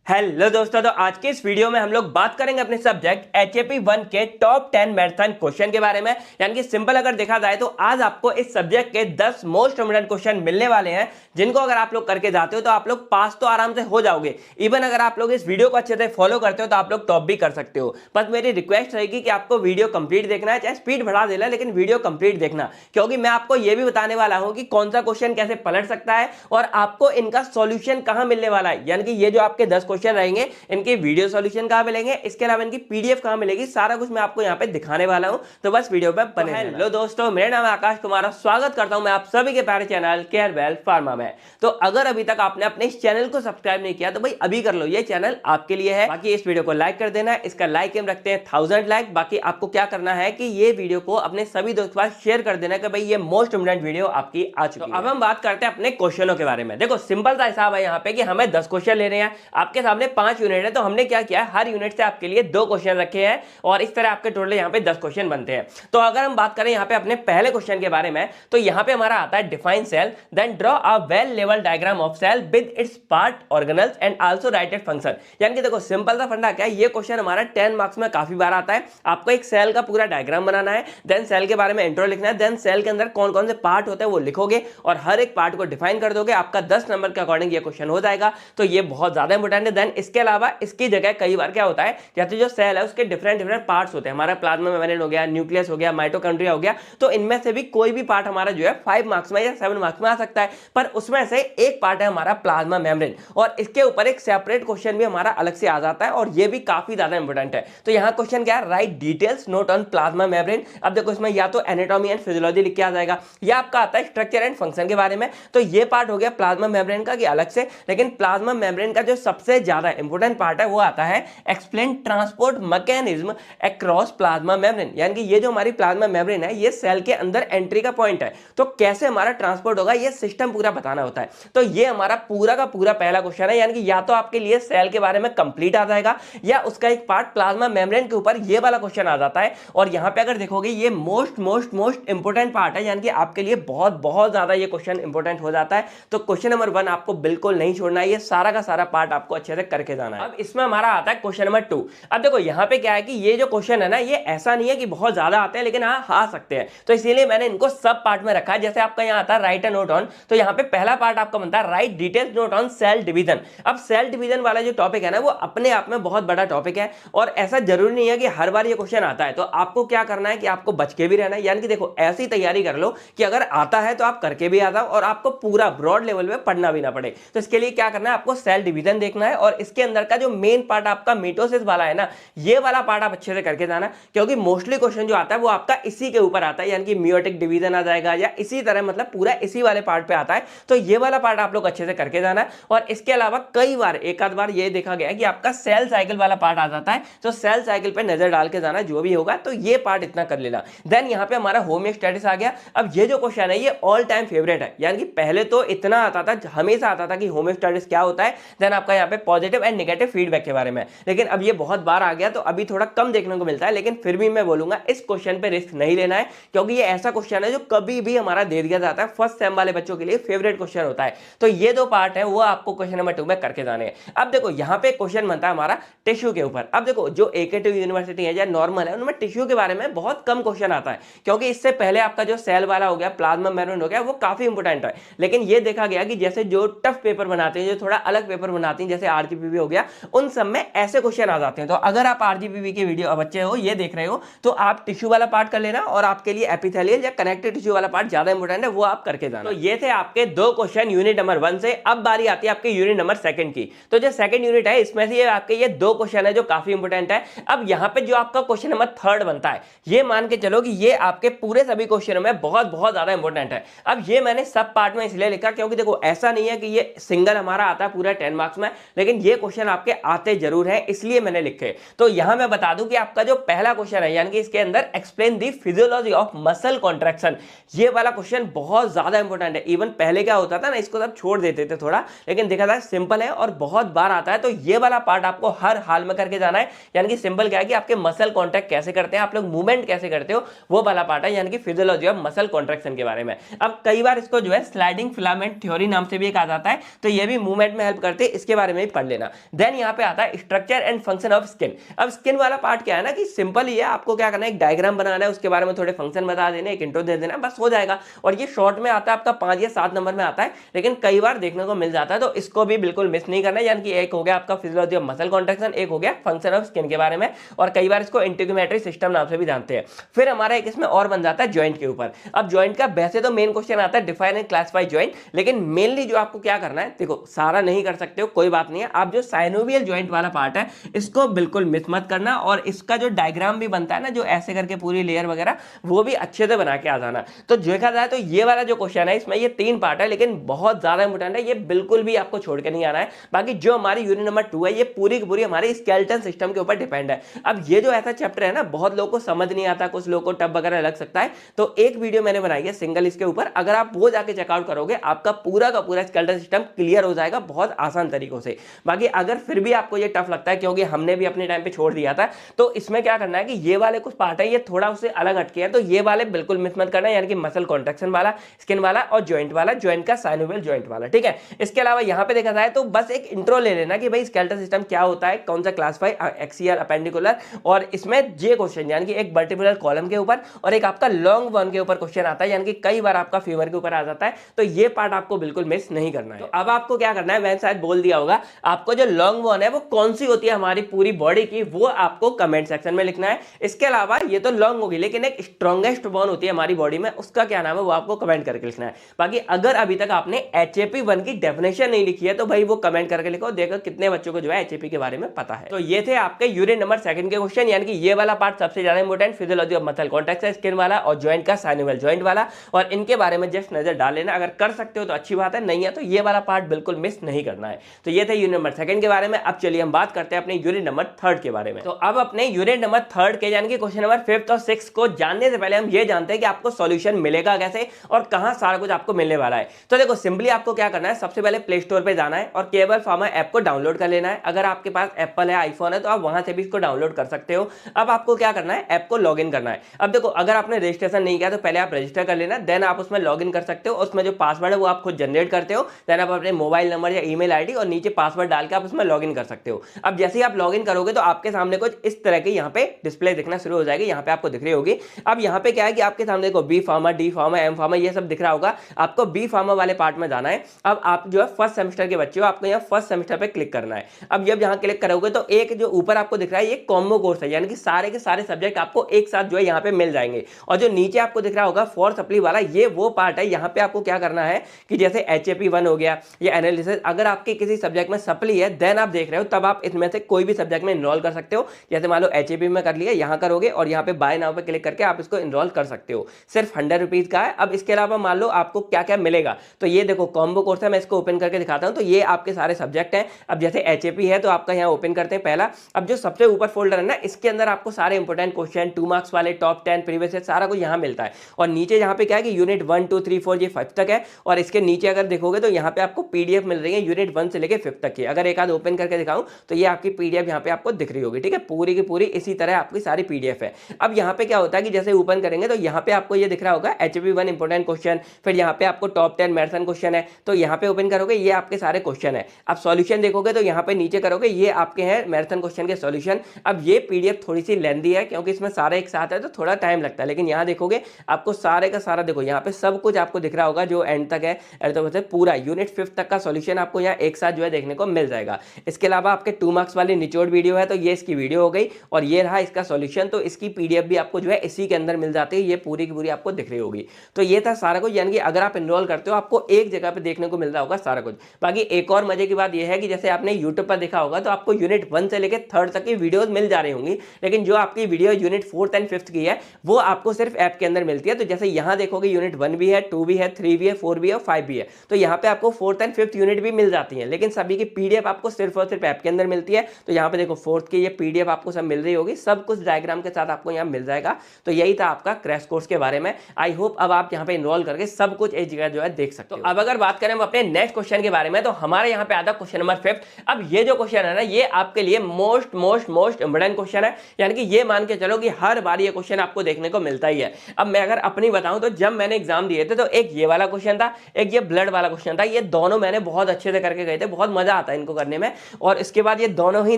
Hello दोस्तों, तो आज के इस वीडियो में हम लोग बात करेंगे अपने सब्जेक्ट एचएपी 1 के टॉप 10 मैराथन क्वेश्चन के बारे में। यानी कि सिंपल अगर देखा जाए तो आज आपको इस सब्जेक्ट के 10 मोस्ट इम्पोर्टेंट क्वेश्चन मिलने वाले हैं, जिनको अगर आप लोग करके जाते हो तो आप लोग पास तो आराम से हो जाओगे। इवन अगर आप लोग इस वीडियो को अच्छे से फॉलो करते हो तो आप लोग टॉप भी कर सकते हो। बस मेरी रिक्वेस्ट रहेगी कि आपको वीडियो कंप्लीट देखना है, चाहे स्पीड बढ़ा देना, लेकिन वीडियो कंप्लीट देखना, क्योंकि मैं आपको यह भी बताने वाला हूं कि कौन सा क्वेश्चन कैसे पलट सकता है और आपको इनका सॉल्यूशन कहां मिलने वाला है। यानी कि ये जो आपके 10 क्वेश्चन रहेंगे, इनके वीडियो सॉल्यूशन कहां मिलेंगे, इसके अलावा इनकी पीडीएफ कहां मिलेगी, सारा कुछ मैं आपको यहां पे दिखाने वाला हूं। तो बस वीडियो पे बने रहना। हेलो दोस्तों, मेरा नाम है आकाश कुमार और स्वागत करता हूं मैं आप सभी के प्यारे चैनल केयर वेल फार्मा में। तो अगर अभी तक आपने अपने इस चैनल को सब्सक्राइब नहीं किया तो भाई अभी कर लो, ये चैनल आपके लिए है। बाकी इस वीडियो को लाइक कर देना, इसका लाइक हम रखते हैं 1000 लाइक। बाकी आपको क्या करना है कि ये वीडियो को अपने सभी दोस्तों के पास शेयर कर देना कि भाई ये मोस्ट इंपोर्टेंट वीडियो आपकी आ चुकी है। अब हम बात करते हैं अपने क्वेश्चनों के बारे में। देखो सिंपल सा हिसाब है यहाँ पे कि हमें 10 क्वेश्चन ले रहे हैं, आपके सामने 5 यूनिट है, तो हमने क्या किया, हर यूनिट से आपके लिए 2 क्वेश्चन रखे हैं और इस तरह आपके टोटल यहाँ पे 10 क्वेश्चन बनते हैं। तो अगर हम बात करें यहाँ पे अपने पहले क्वेश्चन के बारे में, तो यहाँ पे हमारा आता है define cell, then draw a well लेवल diagram of cell with its part organelles and also write it function. यानी कि देखो सिंपल सा फंडा क्या है, ये क्वेश्चन हमारा 10 मार्क्स में काफी बार आता है। आपको एक सेल का पूरा डायग्राम बनाना है, देन सेल के बारे में इंट्रो लिखना है, देन सेल के अंदर कौन कौन से पार्ट होते हैं वो लिखोगे और हर एक पार्ट को डिफाइन कर दोगे। आपका 10 नंबर के अकॉर्डिंग ये क्वेश्चन हो जाएगा। तो ये बहुत ज्यादा इंपॉर्टेंट है। देन इसके अलावा इसकी जगह कई बार क्या होता है, जैसे जो सेल है उसके डिफरेंट पार्ट्स होते हैं, हमारा प्लाज्मा मेम्ब्रेन हो गया, न्यूक्लियस हो गया, माइटोकॉन्ड्रिया हो गया, तो इनमें से भी कोई भी पार्ट हमारा जो है 5 मार्क्स में या 7 मार्क्स में आ सकता है। पर उसमें से एक पार्ट है हमारा प्लाज्मा मेम्ब्रेन और इसके ऊपर एक सेपरेट क्वेश्चन भी हमारा अलग से आ जाता है और ये भी काफी ज्यादा इंपॉर्टेंट है। तो यहाँ क्वेश्चन क्या है, right details note on plasma membrane. अब देखो इसमें या तो एनाटॉमी एंड फिजियोलॉजी लिख के आ जाएगा या आपका आता है स्ट्रक्चर एंड फंक्शन के बारे में। तो ये पार्ट हो गया प्लाज्मा मेम्ब्रेन का कि अलग से, लेकिन प्लाज्मा मेम्ब्रेन का जो सबसे ज्यादा इंपॉर्टेंट पार्ट है वो आता है explain transport mechanism across plasma membrane. यानी कि ये जो हमारी प्लाज्मा मेम्ब्रेन है ये सेल के अंदर एंट्री का पॉइंट है, तो कैसे हमारा ट्रांसपोर्ट होगा ये सिस्टम पूरा बताना होता है। तो ये हमारा पूरा का पूरा पहला क्वेश्चन है। यानी कि या तो आपके लिए सेल के बारे में कंप्लीट आ जाएगा या उसका एक पार्ट प्लाज्मा मेम्ब्रेन के ऊपर ये वाला क्वेश्चन आ जाता है। और यहां पे अगर देखोगे ये most most most important part है, यानी कि आपके लिए बहुत बहुत ज्यादा ये क्वेश्चन इंपोर्टेंट हो जाता है। तो क्वेश्चन नंबर 1 आपको बिल्कुल नहीं छोड़ना है, ये सारा का सारा पार्ट आपको अच्छे से करके जाना है। अब इसमें हमारा आता है क्वेश्चन नंबर 2। अब देखो यहां पे क्या है कि ये जो क्वेश्चन है ना, ये ऐसा नहीं है कि बहुत ज्यादा आते हैं, लेकिन हाँ आ सकते हैं, तो इसीलिए मैंने इनको सब पार्ट में रखा है। जैसे आपका यहाँ आता है राइट अ नोट ऑन, तो यहाँ पे पहला पार्ट आपका बनता है right details note on sale division. अब सेल डिवीजन वाला जो टॉपिक है ना, वो अपने आप में बहुत बड़ा टॉपिक है और ऐसा जरूरी नहीं है कि हर बार ये क्वेश्चन आता है। तो आपको क्या करना है कि आपको बच के भी रहना है। यानी कि देखो ऐसी तैयारी कर लो कि अगर आता है तो आप करके भी आ जाओ और आपको पूरा ब्रॉड लेवल पे पढ़ना भी ना पड़े। तो इसके लिए क्या करना है, आपको सेल डिवीजन देखना है और इसके अंदर का जो मेन पार्ट आपका मिटोसिस वाला है ना, ये वाला पार्ट आप अच्छे से करके जाना, क्योंकि मोस्टली क्वेश्चन जो आता है वो आपका इसी के ऊपर आता है। यानी कि मियोटिक डिवीजन आ जाएगा या इसी तरह, मतलब पूरा इसी वाले पार्ट पे आता है। तो ये वाला पार्ट आप लोग अच्छे से करके जाना है। और इसके अलावा कई बार एक आध बार ये देखा गया है कि आपका सेल साइकिल वाला पार्ट आ जाता है, तो सेल साइकिल पे नजर डाल के जाना, जो भी होगा तो ये पार्ट इतना कर लेना। देन यहाँ पे हमारा होमियोस्टैटिस आ गया। अब ये जो क्वेश्चन है ये ऑल टाइम फेवरेट है। यानी कि पहले तो इतना आता था, हमेशा आता था कि होमियोस्टैटिस क्या होता है, देन आपका यहाँ पे पॉजिटिव एंड नेगेटिव फीडबैक के बारे में, लेकिन अब ये बहुत बार आ गया तो अभी थोड़ा कम देखने को मिलता है। लेकिन फिर भी मैं बोलूंगा इस क्वेश्चन पे रिस्क नहीं लेना है, क्योंकि ये ऐसा क्वेश्चन है जो कभी भी हमारा दे दिया जाता है, फर्स्ट सेम वाले बच्चों के लिए फेवरेट क्वेश्चन होता है। तो ये 2 पार्ट है वो आपको क्वेश्चन नंबर 2 में करके जाने हैं। अब देखो यहाँ पे क्वेश्चन बनता है हमारा टिश्यू के ऊपर। अब देखो जो एकेटिव यूनिवर्सिटी है या नॉर्मल है, उनमें टिश्यू के बारे में बहुत कम क्वेश्चन आता है, क्योंकि इससे पहले आपका जो सेल वाला हो गया, प्लाज्मा मेम्ब्रेन हो गया, वो काफी इंपोर्टेंट है। लेकिन ये देखा गया कि जैसे जो टफ पेपर बनाते हैं, जो थोड़ा अलग पेपर बनाते हैं, जैसे आरजीपीवी हो गया, उन सब में ऐसे क्वेश्चन आ जाते हैं। तो अगर आप आरजीपीवी की वीडियो बच्चे हो ये देख रहे हो तो आप टिश्यू वाला पार्ट कर लेना और आपके लिए एपिथेलियल या कनेक्टिव टिश्यू वाला पार्ट ज्यादा इंपोर्टेंट है, वो आप करके जाना। तो ये थे आपके 2 क्वेश्चन यूनिट नंबर 1 से। अब बारी आती है आपके यूनिट नंबर 2 की। तो जो सेकंड यूनिट है इसमें से आपके ये 2 क्वेश्चन है जो काफी इंपोर्टेंट है। अब यहाँ पे जो आपका क्वेश्चन नंबर 3 बनता है, ये मान के चलो कि ये आपके पूरे सभी क्वेश्चनों में बहुत बहुत ज्यादा इंपोर्टेंट है। अब ये मैंने सब पार्ट में इसलिए लिखा क्योंकि देखो ऐसा नहीं है कि ये सिंगल हमारा आता है पूरा 10 मार्क्स में, लेकिन ये क्वेश्चन आपके आते जरूर है, इसलिए मैंने लिखे। तो यहां मैं बता दूं कि आपका जो पहला क्वेश्चन है, यानी कि इसके अंदर explain the physiology of muscle contraction, ये वाला क्वेश्चन बहुत ज्यादा इंपॉर्टेंट है। इवन पहले क्या होता था ना, इसको सब छोड़ देते थे थोड़ा, लेकिन देखा जाए सिंपल है और बहुत बार आता है। तो ये वाला पार्ट आपको हर हाल में करके जाना है। यानी कि सिंपल क्या है कि आपके मसल कॉन्ट्रैक्ट कैसे करते हैं, आप लोग मूवमेंट कैसे करते हो, वो वाला पार्ट है, यानी कि फिजियोलॉजी ऑफ मसल कॉन्ट्रैक्शन के बारे में। अब कई बार इसको जो है स्लाइडिंग फिलामेंट थ्योरी नाम से भी एक आ जाता है, तो ये भी मूवमेंट में हेल्प करते हैं, इसके बारे में कंप्लीट कर लेना। देन यहाँ पे आता है structure and function of skin. अब स्किन वाला पार्ट क्या है ना कि सिंपल ही है, आपको क्या करना है, एक डायग्राम बनाना है, उसके बारे में थोड़े फंक्शन बता देने, एक इंट्रो दे देना, बस हो जाएगा। और ये शॉर्ट में आता है आपका 5 या 7 नंबर में आता है, लेकिन कई बार देखने को मिल जाता है, तो इसको भी बिल्कुल मिस नहीं करना है। यानी कि एक हो गया आपका फिजियोलॉजी ऑफ मसल कॉन्ट्रैक्शन, एक हो गया फंक्शन ऑफ स्किन के बारे में, और कई बार इसको इंटीग्यूमेटरी सिस्टम नाम से भी जानते हैं। फिर हमारा एक इसमें और बन जाता है ज्वाइंट के ऊपर। अब ज्वाइंट का वैसे तो मेन क्वेश्चन आता है डिफाइन एंड क्लासिफाई ज्वाइंट, लेकिन मेनली जो आपको क्या करना है, देखो सारा नहीं कर सकते हो कोई बात नहीं है, आप जो साइनोवियल ज्वाइंट वाला पार्ट है इसको बिल्कुल मिस मत करना, और इसका जो डायग्राम भी बनता है ना, जो ऐसे करके पूरी लेयर वगैरह, वो भी अच्छे से बना के आ जाना। तो देखा जाए तो ये वाला जो क्वेश्चन है इसमें ये 3 पार्ट है, लेकिन बहुत ज्यादा इंपॉर्टेंट है, ये बिल्कुल भी आपको छोड़ के नहीं आना है। बाकी जो हमारी यूनिट नंबर 2 है ये पूरी की पूरी हमारे स्केलेटन सिस्टम के ऊपर डिपेंड है। अब ये जो ऐसा चैप्टर है ना, बहुत लोगों को समझ नहीं आता, कुछ लोगों को टफ वगैरह लग सकता है, तो एक वीडियो मैंने बनाई है सिंगल इसके ऊपर, अगर आप वो जाके चेकआउट करोगे आपका पूरा का पूरा स्केलेटन सिस्टम क्लियर हो जाएगा बहुत आसान तरीकों से। बाकी अगर फिर भी आपको ये टफ लगता है, क्योंकि हमने भी अपने टाइम पे छोड़ दिया था, तो इसमें क्या करना है कि ये वाले कुछ पार्ट है ये थोड़ा उससे अलग हटके हैं, तो ये वाले बिल्कुल मिस मत करना, यानी कि मसल कॉन्ट्रैक्शन वाला, स्किन वाला और ज्वाइंट वाला, ज्वाइंट का साइनोवियल ज्वाइंट वाला, ठीक है। इसके अलावा यहां पे देखा जाए तो बस एक इंट्रो ले लेना कि भाई स्केलेटन सिस्टम क्या होता है, कौन सा क्लासिफाई, एक्सियल, अपेंडिकुलर, और इसमें ये क्वेश्चन यानी कि एक वर्टिब्रल कॉलम के ऊपर और एक आपका लॉन्ग वन के ऊपर क्वेश्चन आता है, यानी कि कई बार आपका फीवर के ऊपर आ जाता है, तो ये पार्ट आपको बिल्कुल मिस नहीं करना है। तो अब आपको क्या करना है, मैंने शायद बोल दिया होगा, आपको जो लॉन्ग वन है वो कौन सी होती है हमारी पूरी बॉडी की, वो आपको कमेंट सेक्शन में लिखना है। इसके अलावा ये तो लॉन्ग होगी, लेकिन एक स्ट्रॉन्गेस्ट बोन होती है हमारी बॉडी में, उसका क्या नाम है वो आपको कमेंट करके लिखना है। बाकी अगर अभी तक आपने HAP1 की डेफिनेशन नहीं लिखी है तो भाई वो कमेंट करके लिखो, देखो कितने बच्चों को जो है HAP के बारे में पता है। तो ये थे आपके यूनिट नंबर 2 के क्वेश्चन, यानी कि ये वाला पार्ट सबसे ज्यादा important, physiology of muscle contraction, skin वाला और ज्वाइंट का साइनोवियल ज्वाइंट वाला, और इनके बारे में जस्ट नजर डाल लेना, अगर कर सकते हो तो अच्छी बात है, नहीं है तो ये वाला पार्ट बिल्कुल मिस नहीं करना है। तो ये थे यूनिट नंबर 2 के बारे में। अब चलिए हम बात करते हैं अपने यूनिट नंबर 3 के बारे में। तो अब अपने यूनिट नंबर 3 के यानी कि क्वेश्चन नंबर 5 और 6 को जानने से पहले हम ये जानते हैं कि आपको सॉल्यूशन मिलेगा कैसे और कहां सारा कुछ आपको मिलने वाला है। तो देखो सिंपली आपको क्या करना है, सबसे पहले प्ले स्टोर पे जाना है और केबल फार्मा ऐप को डाउनलोड कर लेना है। अगर आपके पास एप्पल है, आईफोन है, तो आप वहां से भी इसको डाउनलोड कर सकते हो। अब आपको क्या करना है, ऐप को लॉगिन करना है। अब देखो अगर आपने रजिस्ट्रेशन नहीं किया तो पहले आप रजिस्टर कर लेना, देन आप उसमें लॉगिन कर सकते हो। उसमें जो पासवर्ड है वो आप खुद जनरेट करते हो, देन आप अपने मोबाइल नंबर या ईमेल आईडी और नीचे पासवर्ड डाल के आप उसमें लॉगिन कर सकते हो। अब जैसे ही आप लॉगिन करोगे तो आपके सामने कुछ इस तरह की यहाँ पे डिस्प्ले दिखना शुरू हो जाएगी, यहाँ पे आपको दिख रही होगी। अब यहाँ पे क्या है कि आपके सामने देखो B pharma, D pharma, M pharma ये सब दिख रहा होगा। आपको बी फार्मा वाले पार्ट में जाना है। अब आप जो है फर्स्ट सेमेस्टर के बच्चे हो, आपको यहाँ फर्स्ट सेमेस्टर पे क्लिक करना है। अब जब यहाँ क्लिक करोगे तो एक जो ऊपर आपको दिख रहा है ये कॉम्बो कोर्स है, यानी कि सारे के सारे सब्जेक्ट आपको एक साथ जो है यहाँ पे मिल जाएंगे। और जो नीचे आपको दिख रहा होगा फॉर सप्ली वाला, ये वो पार्ट है। यहाँ पे आपको क्या करना है कि जैसे HAP1 हो गया या एनालिसिस, अगर आपके किसी सब्जेक्ट में सप्ली है देन आप देख रहे हो, तब आप इसमें से कोई भी सब्जेक्ट में इनरोल कर सकते हो। जैसे मान लो HAP में कर लिया, यहाँ करोगे और यहाँ पे बाय नाउ पे क्लिक करके आप इसको इनरोल कर सकते हो। सिर्फ 100 रुपीज का है। अब इसके अलावा मान लो आपको क्या क्या मिलेगा, तो ये देखो कॉम्बो कोर्स है, मैं इसको ओपन करके दिखाता हूँ। तो ये आपके सारे सब्जेक्ट हैं। अब जैसे HAP है तो आपका यहाँ ओपन करते हैं पहला। अब जो सबसे ऊपर फोल्डर है ना, इसके अंदर आपको सारे इंपोर्टेंट क्वेश्चन 2 मार्क्स वाले, टॉप 10 प्रीवियस है, सारा कुछ यहाँ मिलता है। और नीचे यहाँ पे क्या है कि यूनिट 1 2 3 4 ये 5 तक है। और इसके नीचे अगर देखोगे तो यहाँ पे आपको PDF मिल रही है यूनिट 1 से लेके 5 तक की। अगर एक आध ओपन करके दिखाऊं तो ये आपकी PDF यहाँ पे आपको दिख रही होगी, ठीक है, पूरी की पूरी इसी तरह आपकी सारी PDF है। अब यहाँ पे क्या होता है कि जैसे ओपन करेंगे तो यहाँ पे आपको ये दिख रहा होगा HAP1 इंपोर्टेंट क्वेश्चन, फिर यहाँ पे आपको टॉप 10 मैराथन क्वेश्चन है, तो यहाँ पे ओपन करोगे ये आपके सारे क्वेश्चन है। अब सॉल्यूशन देखोगे तो यहाँ पे नीचे करोगे ये आपके हैं मैराथन क्वेश्चन के सॉल्यूशन। अब ये PDF थोड़ी सी लेंदी है क्योंकि इसमें सारे एक साथ है तो थोड़ा टाइम लगता है, लेकिन यहाँ देखोगे आपको सारे का सारा देखो यहाँ पे सब कुछ आपको दिख रहा होगा जो एंड तक है, तो पूरा यूनिट 5 तक का सॉल्यूशन आपको यहाँ एक साथ जो है देखने को मिल जाएगा। इसके अलावा आपके 2 मार्क्स वाली निचोड़ वीडियो है, तो ये इसकी वीडियो हो गई और ये रहा इसका सॉल्यूशन। तो इसकी PDF भी आपको जो है इसी के अंदर मिल जाती है, ये पूरी की पूरी आपको दिख रही होगी। तो ये था सारा कुछ, यानी कि अगर आप इनरोल करते हो आपको एक जगह पे देखने को मिल रहा होगा सारा कुछ। बाकी एक और मजे की बात यह है कि जैसे आपने यूट्यूब पर देखा होगा तो आपको यूनिट 1 से लेकर 3rd तक की वीडियोस मिल जा रही होंगी, लेकिन जो आपकी video unit 4th and 5th की है वो आपको सिर्फ ऐप के अंदर मिलती है। तो जैसे यहाँ देखोगे यूनिट 1 भी है, 2 भी है, 3 भी है, 4 भी है और 5 भी है। तो यहाँ पे आपको 4th एंड 5th यूनिट भी मिल जाती है, लेकिन सभी की PDF आपको सिर्फ और सिर्फ ऐप के अंदर मिलती है। तो यहाँ पे देखो 4th की ये PDF आपको सब मिल रही होगी, सब कुछ डायग्राम के साथ आपको यहाँ मिल जाएगा। तो यही था आपका क्रैश कोर्स के बारे में। आई होप अब आप यहाँ पे इनरोल करके सब कुछ एक जगह जो है देख सकते हो। अब अगर बात करें हम अपने नेक्स्ट क्वेश्चन के बारे में, तो हमारे यहाँ पे आता क्वेश्चन नंबर 5। अब ये जो क्वेश्चन है ना, ये आपके लिए मोस्ट इंपोर्टेंट क्वेश्चन है, यानी कि ये मान के चलो कि हर बार ये क्वेश्चन आपको देखने को मिलता ही है। अब मैं अगर अपनी बताऊं तो जब मैंने एग्जाम दिए थे तो एक ये वाला क्वेश्चन था, एक ये ब्लड वाला क्वेश्चन था। ये दोनों मैंने बहुत अच्छे से करके गए थे, बहुत मजा आता है इनको करने में, और इसके बाद ये दोनों ही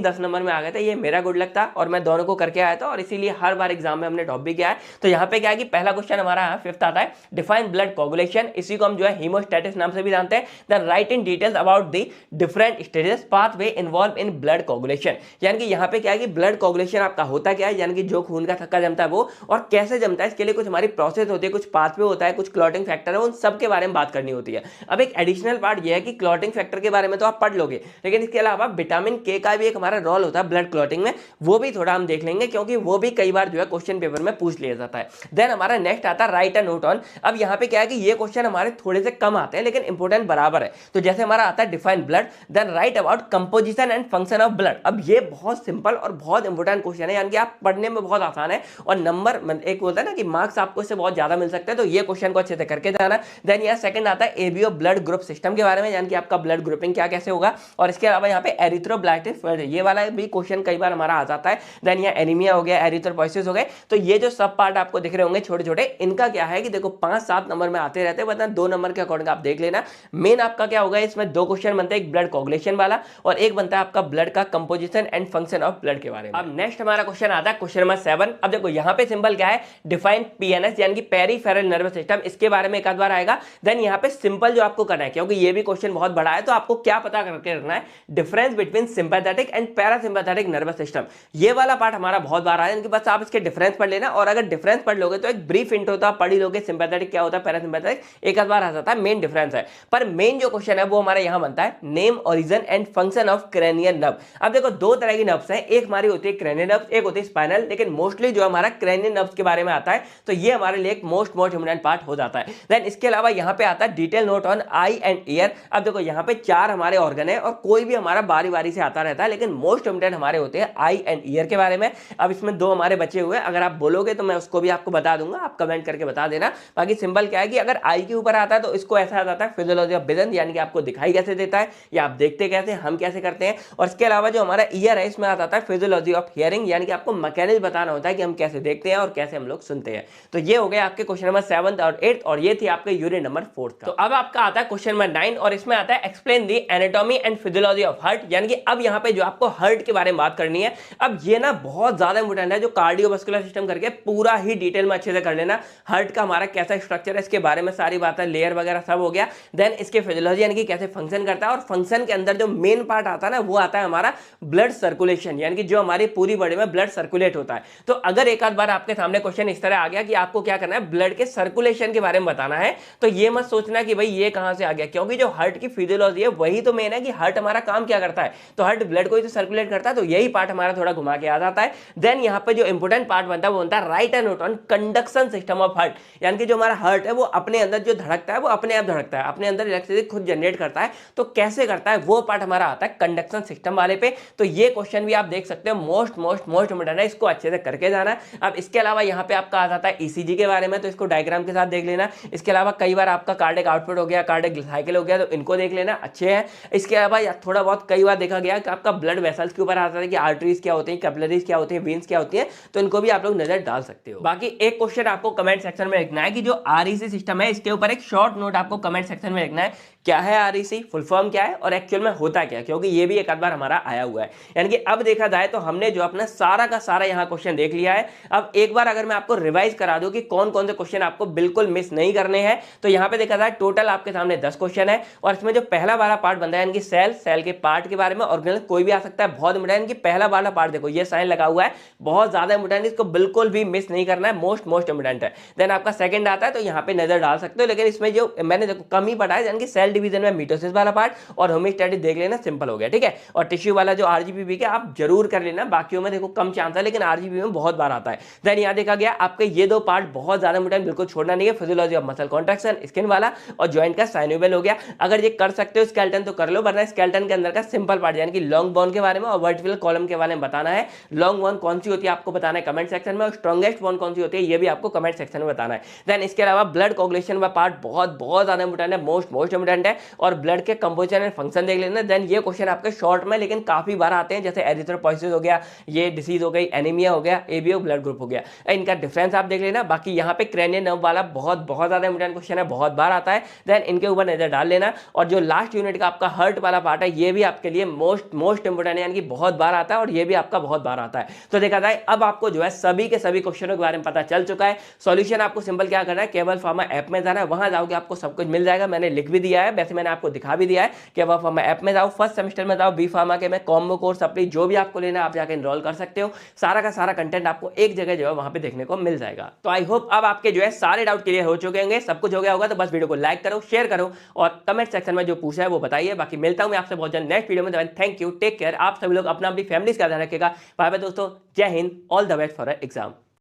10 नंबर में आ गए थे। ये मेरा गुड लक था और मैं दोनों को करके आया था और इसीलिए हर बार एग्जाम में हमने टॉप भी किया है। तो यहाँ पे क्या है कि पहला क्वेश्चन हमारा 5th आता है, डिफाइन ब्लड कोगुलेशन, इसी को हम जो है हीमोस्टैटिस नाम से भी जानते हैं। Then write in details about the different stages pathway involve in blood coagulation, यानी कि यहाँ पे क्या है कि ब्लड कोगुलेशन आपका होता क्या है, यानी कि जो खून का थक्का जमता है वो, और कैसे जमता है, इसके लिए कुछ हमारी प्रोसेस होती है, कुछ पाथवे होता है, कुछ क्लॉटिंग फैक्टर है, उन सब के बारे में बात करनी होती है। अब एक एडिशनल पार्ट ये है कि क्लॉटिंग फैक्टर के बारे में तो आप पढ़ लोगे, लेकिन इसके अलावा विटामिन के का भी एक हमारा रोल होता है ब्लड क्लॉटिंग में, वो भी थोड़ा हम देख लेंगे क्योंकि वो भी कई बार जो है क्वेश्चन पेपर में पूछ लिया जाता है। देन हमारा नेक्स्ट आता है राइट अ नोट ऑन। अब यहाँ पे क्या है कि ये क्वेश्चन हमारे थोड़े से कम आते हैं लेकिन इंपॉर्टेंट बराबर है। तो जैसे हमारा आता है define blood, then write about composition and function of blood. अब ये बहुत सिंपल और बहुत इंपॉर्टेंट क्वेश्चन है, यानी कि आप पढ़ने में बहुत आसान है और नंबर एक होता है ना कि मार्क्स आपको इससे बहुत ज्यादा मिल सकते हैं, तो ये क्वेश्चन को अच्छे से करके जाना। देन यहाँ सेकंड आता है एबीओ ब्लड ग्रुप सिस्टम के बारे में, यानी कि आपका ब्लड ग्रुपिंग क्या कैसे होगा, और इसके अलावा यहाँ पे एरिथ्रोब्लास्टिक, ये वाला भी क्वेश्चन कई बार हमारा आ जाता है। देन यहाँ एनीमिया हो गया, एरिथ्रोपोइसिस हो गए। तो ये जो सब पार्ट आपको दिख रहे होंगे छोटे छोटे, इनका क्या है कि देखो 5-7 नंबर में आते रहते हैं, वरना 2 नंबर के अकॉर्डिंग आप देख लेना। मेन आपका क्या होगा, इसमें 2 क्वेश्चन बनते हैं, एक ब्लड कोगुलेशन वाला और एक बनता है आपका ब्लड का composition and function of blood के बारे में। अब नेक्स्ट हमारा क्वेश्चन आता है क्वेश्चन नंबर 7। अब देखो यहाँ पे सिंपल क्या है, डिफाइन पीएनएस यानी कि पेरिफेरल नर्वस सिस्टम, इसके बारे में एक आध बार आएगा। देन यहाँ पे सिंपल जो आपको करना है, क्योंकि ये भी क्वेश्चन बहुत बड़ा है, तो आपको क्या पता करके रखना है, difference between sympathetic and parasympathetic nervous system. ये वाला पार्ट हमारा बहुत बार आया है, बस आप इसके डिफरेंस पढ़ लेना, और अगर डिफरेंस पढ़ लोगे तो एक ब्रीफ इंट्रो तो आप पढ़ ही लोगे, सिंपैथेटिक क्या होता है, पैरासिम्पैथेटिक एक आध बार आ जाता है, मेन डिफरेंस है। पर मेन जो क्वेश्चन है वो हमारा यहाँ बनता है name origin and function of cranial nerve. अब देखो 2 तरह की नर्व्स हैं, एक हमारी होती है क्रेनियल नर्व, एक होती है स्पाइनल, लेकिन मोस्टली जो हमारा क्रेनियल नर्व्स के बारे में आता है, तो ये हमारे लिए एक मोस्ट इंपोर्टेंट पार्ट हो जाता है। देन इसके अलावा यहाँ पे आता है detail note on I and year. अब देखो यहाँ पे 4 हमारे ऑर्गन है और कोई भी हमारा बारी बारी से आता रहता है, लेकिन मोस्ट इंपोर्टेंट हमारे होते हैं आई एंड ईयर के बारे में। अब इसमें 2 हमारे बचे हुए, अगर आप बोलोगे तो मैं उसको भी आपको बता दूंगा, आप कमेंट करके बता देना। बाकी सिंपल क्या है कि अगर आई के ऊपर आता है तो इसको ऐसा आ जाता है फिजियोलॉजी ऑफ विजन, यानी कि आपको दिखाई कैसे देता है या आप देखते कैसे, हम कैसे करते हैं। और इसके अलावा जो हमारा ईयर है इसमें आ जाता है फिजियोलॉजी ऑफ हियरिंग, यानी कि आपको मैकेनिज्म बताना होता है कि हम कैसे देखते हैं और कैसे हम लोग सुनते हैं। तो ये हो गया आपके क्वेश्चन नंबर 7 और 8, और ये थी आपके यूनिट नंबर 4 का। तो अब आपका आता है क्वेश्चन नंबर 9 और इसमें आता है explain the anatomy and physiology of heart, यानी कि अब यहाँ पे जो आपको हार्ट के बारे में बात करनी है। अब ये ना बहुत ज्यादा इंपोर्टेंट है, जो कार्डियोवास्कुलर सिस्टम करके पूरा ही डिटेल में अच्छे से कर लेना। हार्ट का हमारा कैसा स्ट्रक्चर है इसके बारे में सारी बातें, लेयर वगैरह सब हो गया। देन इसके फिजियोलॉजी यानी कि कैसे फंक्शन करता है, और फंक्शन के अंदर जो मेन पार्ट आता है ना वो आता है हमारा ब्लड सर्कुलेशन, यानी कि जो हमारी पूरी बॉडी में ब्लड सर्कुलेट होता है। तो अगर एक आध बार आपके सामने क्वेश्चन इस तरह आ गया कि आपको क्या करना है, ब्लड के सर्कुलेशन के बारे में बताना है, तो ये मत सोचना कि भाई ये कहां से आ गया, क्योंकि जो हार्ट की फिजियोलॉजी है वही तो मेन है कि हार्ट हमारा काम क्या करता है। तो हार्ट ब्लड को ही तो सर्कुलेट करता है, तो यही पार्ट हमारा थोड़ा घुमा के आ जाता है। देन यहाँ पे जो इंपोर्टेंट पार्ट बनता है वो बनता है right and note on conduction system of heart, यानी कि जो हमारा हार्ट है वो अपने अंदर जो धड़कता है वो अपने आप धड़कता है, अपने अंदर इलेक्ट्रिसिटी खुद जनरेट करता है। तो कैसे करता है वो पार्ट हमारा आता है कंडक्शन सिस्टम वाले पे। तो ये क्वेश्चन भी आप देख सकते हो, मोस्ट इंपोर्टेंट है, इसको अच्छे से करके जाना। अब इसके अलावा यहाँ पे आपका आ जाता है ईसीजी के बारे में, तो इसको डायग्राम के साथ देख लेना। इसके अलावा कई बार आपका कार्डिक आउटपुट हो गया, कार्डिक साइकिल हो गया, तो इनको देख लेना, अच्छे हैं। इसके अलावा थोड़ा बहुत कई बार देखा गया कि आपका ब्लड वेसल्स के ऊपर आता है कि आर्टरीज क्या होती है, कैपिलरीज क्या होती है, वेन्स क्या होती है, तो इनको भी आप लोग नजर डाल सकते हो। बाकी एक क्वेश्चन आपको कमेंट सेक्शन में लिखना है कि जो आरईसी सिस्टम है इसके ऊपर एक शॉर्ट नोट आपको कमेंट सेक्शन में लिखना है, क्या है आरईसी, फुल फॉर्म क्या है और एक्चुअल में होता क्या है, क्योंकि ये भी एक आध बार हमारा आया हुआ है। यानी कि अब देखा जाए तो हमने जो अपना सारा का सारा यहाँ क्वेश्चन देख लिया है। अब एक बार अगर मैं आपको रिवाइज करा दूं कि कौन कौन से क्वेश्चन आपको बिल्कुल मिस नहीं करने हैं, तो यहाँ पे देखा जाए टोटल आपके सामने 10 क्वेश्चन है, और इसमें जो पहला वाला पार्ट बनता है यानी कि सेल के पार्ट के बारे में, ऑर्गेनल कोई भी आ सकता है, बहुत इंपोर्टेंट कि पहला वाला पार्ट देखो ये साइन लगा हुआ है, बहुत ज्यादा इंपोर्टेंट, इसको बिल्कुल भी मिस नहीं करना है, मोस्ट इंपोर्टेंट है। देन आपका सेकंड आता है, तो यहाँ पे नजर डाल सकते हो, लेकिन इसमें जो मैंने देखो कम ही पढ़ा है, यानी कि सेल डिवीजन में मिटोसिस वाला पार्ट और होमियोस्टैटिस देख लेना, सिंपल हो गया, ठीक है। और टिश्यू वाला जो आरजीपीवी के आप जरूर कर लेना, बाकियों में देखो कम चांस है, लेकिन आरजीपी में बहुत बार आता है। देन यहाँ देखा गया आपके ये 2 पार्ट बहुत ज्यादा इंपोर्टेंट, बिल्कुल छोड़ना नहीं है, physiology of muscle contraction skin वाला, और जॉइंट का साइनोवियल हो गया। अगर ये कर सकते हो स्केलेटन तो कर लो, वरना स्केलेटन के अंदर का सिंपल पार्ट यानी कि लॉन्ग बोन के बारे में और वर्टिकल कॉलम के बारे में बताना है। लॉन्ग बोन कौन सी होती है आपको बताना है कमेंट सेक्शन में, और स्ट्रॉन्गेस्ट बोन कौन सी होती है ये भी आपको कमेंट सेक्शन में बताना है। देन इसके अलावा ब्लड कोगुलेशन का पार्ट बहुत ज्यादा इंपोर्टेंट है, मोस्ट इंपोर्टेंट इंपॉर्टेंट है, और ब्लड के कंपोजिशन एंड फंक्शन देख लेना। देन ये क्वेश्चन आपके शॉर्ट में लेकिन काफी बार आते हैं, जैसे एरिथ्रोपोइसिस हो गया, ये डिसीज हो गई, एनीमिया हो गया, एबीओ ब्लड ग्रुप हो गया, इनका डिफरेंस आप देख लेना। बाकी यहाँ पे क्रेनियल नर्व वाला बहुत ज्यादा इंपॉर्टेंट क्वेश्चन है, बहुत बार आता है, देन इनके ऊपर नजर डाल लेना। और जो लास्ट यूनिट का आपका हर्ट वाला पार्ट है, ये भी आपके लिए मोस्ट इंपोर्टेंट है, यानी कि बहुत बार आता है, और ये भी आपका बहुत बार आता है। तो देखा जाए अब आपको जो है सभी के सभी क्वेश्चनों के बारे में पता चल चुका है। सॉल्यूशन आपको सिंपल क्या करना है, केवल फार्मा ऐप में जाना है, वहां जाओगे आपको सब कुछ मिल जाएगा। मैंने लिख भी दिया है, वैसे मैंने आपको दिखा भी दिया है। केवल फार्मा ऐप में जाओ, फर्स्ट सेमेस्टर में जाओ, बी फार्मा के में कॉम्बो कोर्स अपनी जो भी आपको लेना है आप जाकर एनरोल कर सकते हो। सारा का सारा कंटेंट आपको एक जगह जो है वहां पे देखने को मिल जाएगा। तो आई होप अब आपके जो है सारे डाउट क्लियर हो चुके होंगे, सब कुछ हो गया होगा। तो बस वीडियो को लाइक करो, शेयर करो, और कमेंट सेक्शन में जो पूछा है वो बताइए। बाकी मिलता हूं मैं आपसे बहुत जल्द नेक्स्ट वीडियो में। Thank you, take care. आप सभी लोग अपना अपनी फैमिली का ध्यान रखिएगा। बाय बाय दोस्तों, जय Hind, all the best for exam.